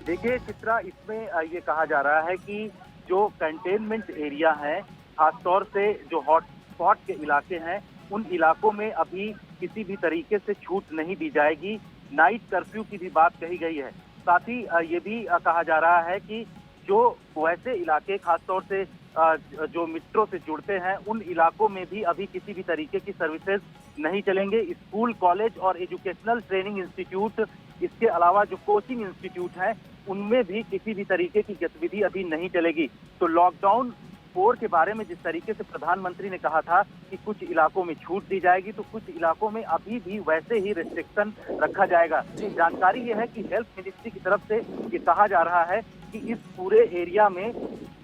देखिए चित्रा, इसमें ये कहा जा रहा है कि जो कंटेनमेंट एरिया है, खासतौर से जो हॉटस्पॉट के इलाके हैं, उन इलाकों में अभी किसी भी तरीके से छूट नहीं दी जाएगी। नाइट कर्फ्यू की भी बात कही गई है। साथ ही ये भी कहा जा रहा है कि जो वैसे इलाके खासतौर से जो मेट्रो से जुड़ते हैं, उन इलाकों में भी अभी किसी भी तरीके की सर्विसेज नहीं चलेंगे। स्कूल, कॉलेज और एजुकेशनल ट्रेनिंग इंस्टीट्यूट, इसके अलावा जो कोचिंग इंस्टीट्यूट हैं, उनमें भी किसी भी तरीके की गतिविधि अभी नहीं चलेगी। तो लॉकडाउन 4 के बारे में जिस तरीके से प्रधानमंत्री ने कहा था कि कुछ इलाकों में छूट दी जाएगी, तो कुछ इलाकों में अभी भी वैसे ही रिस्ट्रिक्शन रखा जाएगा। जानकारी ये है कि हेल्थ मिनिस्ट्री की तरफ से ये कहा जा रहा है कि इस पूरे एरिया में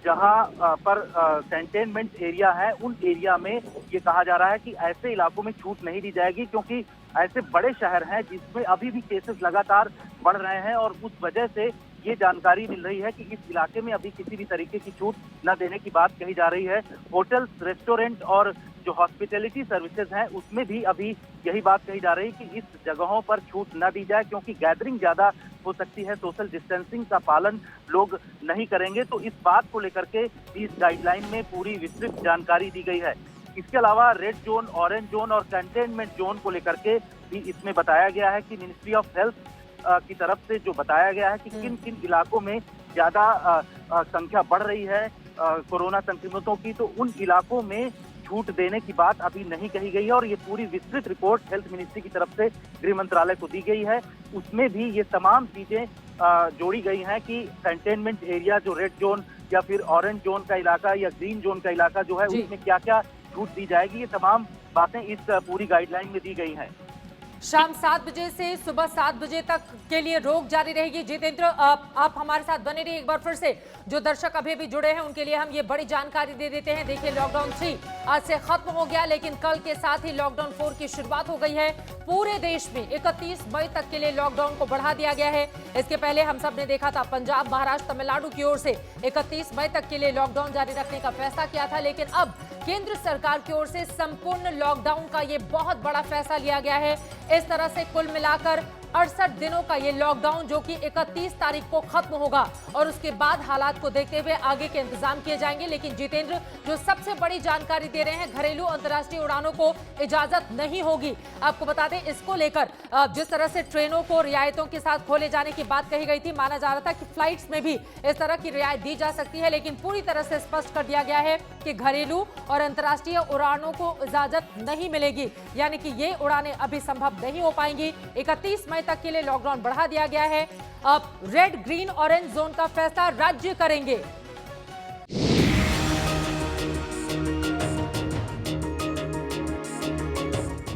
जहां पर कंटेनमेंट एरिया है, उन एरिया में ये कहा जा रहा है कि ऐसे इलाकों में छूट नहीं दी जाएगी, क्योंकि ऐसे बड़े शहर हैं जिसमें अभी भी केसेस लगातार बढ़ रहे हैं और उस वजह से ये जानकारी मिल रही है कि इस इलाके में अभी किसी भी तरीके की छूट न देने की बात कही जा रही है। होटल्स, रेस्टोरेंट और जो हॉस्पिटैलिटी सर्विसेज हैं, उसमें भी अभी यही बात कही जा रही है कि इस जगहों पर छूट न दी जाए, क्योंकि गैदरिंग ज्यादा हो सकती है, सोशल डिस्टेंसिंग का पालन लोग नहीं करेंगे। तो इस बात को लेकर के इस गाइडलाइन में पूरी विस्तृत जानकारी दी गई है। इसके अलावा रेड जोन, ऑरेंज जोन और कंटेनमेंट जोन को लेकर के भी इसमें बताया गया है कि मिनिस्ट्री ऑफ हेल्थ की तरफ से जो बताया गया है कि किन किन इलाकों में ज्यादा संख्या बढ़ रही है कोरोना संक्रमितों की, तो उन इलाकों में छूट देने की बात अभी नहीं कही गई है। और ये पूरी विस्तृत रिपोर्ट हेल्थ मिनिस्ट्री की तरफ से गृह मंत्रालय को दी गई है। उसमें भी ये तमाम चीजें जोड़ी गई हैं कि कंटेनमेंट एरिया, जो रेड जोन या फिर ऑरेंज जोन का इलाका या ग्रीन जोन का इलाका जो है, उसमें क्या क्या छूट दी जाएगी, ये तमाम बातें इस पूरी गाइडलाइन में दी गई हैं। शाम 7 बजे से सुबह 7 बजे तक के लिए रोक जारी रहेगी। जितेंद्र, आप हमारे साथ बने रहिए। एक बार फिर से जो दर्शक अभी भी जुड़े हैं उनके लिए हम ये बड़ी जानकारी दे देते हैं। देखिए, लॉकडाउन 3 आज से खत्म हो गया, लेकिन कल के साथ ही लॉकडाउन 4 की शुरुआत हो गई है। पूरे देश में 31 मई तक के लिए लॉकडाउन को बढ़ा दिया गया है। इसके पहले हम सब ने देखा था पंजाब, महाराष्ट्र, तमिलनाडु की ओर से 31 मई तक के लिए लॉकडाउन जारी रखने का फैसला किया था, लेकिन अब केंद्र सरकार की ओर से संपूर्ण लॉकडाउन का ये बहुत बड़ा फैसला लिया गया है। इस तरह से कुल मिलाकर 68 दिनों का ये लॉकडाउन जो कि 31 तारीख को खत्म होगा और उसके बाद हालात को देखते हुए आगे के इंतजाम किए जाएंगे। लेकिन जितेंद्र, जो सबसे बड़ी जानकारी दे रहे हैं, घरेलू अंतर्राष्ट्रीय उड़ानों को इजाजत नहीं होगी। आपको बता दें, इसको लेकर जिस तरह से ट्रेनों को रियायतों के साथ खोले जाने की बात कही गई थी, माना जा रहा था कि फ्लाइट्स में भी इस तरह की रियायत दी जा सकती है, लेकिन पूरी तरह से स्पष्ट कर दिया गया है कि घरेलू और अंतर्राष्ट्रीय उड़ानों को इजाजत नहीं मिलेगी, यानी कि ये उड़ानें अभी संभव नहीं हो पाएंगी। 31 मई तक के लिए लॉकडाउन बढ़ा दिया गया है। अब रेड, ग्रीन, ऑरेंज जोन का फैसला राज्य करेंगे।